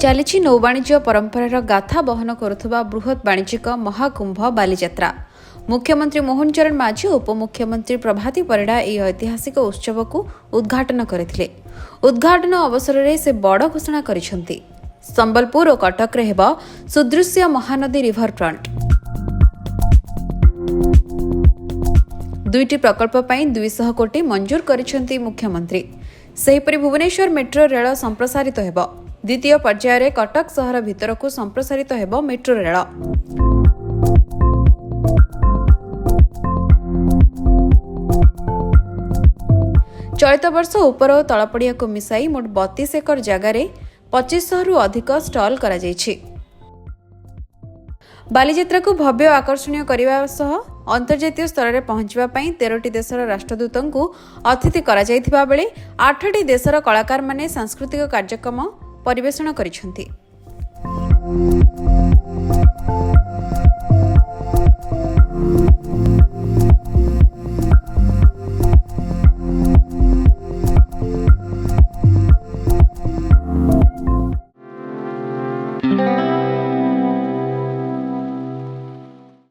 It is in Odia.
ଚାଲିଛି ନୌବାଣିଜ୍ୟ ପରମ୍ପରାର ଗାଥା ବହନ କରୁଥିବା ବୃହତ୍ ବାଣିଜ୍ୟିକ ମହାକୁମ୍ଭ ବାଲିଯାତ୍ରା। ମୁଖ୍ୟମନ୍ତ୍ରୀ ମୋହନ ଚରଣ ମାଝୀ ଓ ଉପମୁଖ୍ୟମନ୍ତ୍ରୀ ପ୍ରଭାତୀ ପରିଡ଼ା ଏହି ଐତିହାସିକ ଉତ୍ସବକୁ ଉଦ୍ଘାଟନ କରିଥିଲେ। ଉଦ୍ଘାଟନ ଅବସରରେ ସେ ବଡ଼ ଘୋଷଣା କରିଛନ୍ତି। ସମ୍ବଲପୁର ଓ କଟକରେ ହେବ ସୁଦୃଶ୍ୟ ମହାନଦୀ ରିଭରଫ୍ରଣ୍ଟ। ଦୁଇଟି ପ୍ରକଳ୍ପ ପାଇଁ 200 କୋଟି ମଞ୍ଜୁର କରିଛନ୍ତି ମୁଖ୍ୟମନ୍ତ୍ରୀ। ସେହିପରି ଭୁବନେଶ୍ୱର ମେଟ୍ରୋ ରେଳ ସମ୍ପ୍ରସାରିତ ହେବ। ଦ୍ୱିତୀୟ ପର୍ଯ୍ୟାୟରେ କଟକ ସହର ଭିତରକୁ ସମ୍ପ୍ରସାରିତ ହେବ ମେଟ୍ରୋ ରେଳ। ଚଳିତ ବର୍ଷ ଉପର ଓ ତଳପଡ଼ିଆକୁ ମିଶାଇ ମୋଟ 32 ଏକର ଜାଗାରେ 2500ରୁ ଅଧିକ ଷ୍ଟଲ୍ କରାଯାଇଛି। ବାଲିଯାତ୍ରାକୁ ଭବ୍ୟ ଆକର୍ଷଣୀୟ କରିବା ସହ ଅନ୍ତର୍ଜାତୀୟ ସ୍ତରରେ ପହଞ୍ଚିବା ପାଇଁ 13ଟି ଦେଶର ରାଷ୍ଟ୍ରଦୂତଙ୍କୁ ଅତିଥି କରାଯାଇଥିବା ବେଳେ 8ଟି ଦେଶର କଳାକାରମାନେ ସାଂସ୍କୃତିକ କାର୍ଯ୍ୟକ୍ରମ ପରିବେଷଣ କରିଛନ୍ତି।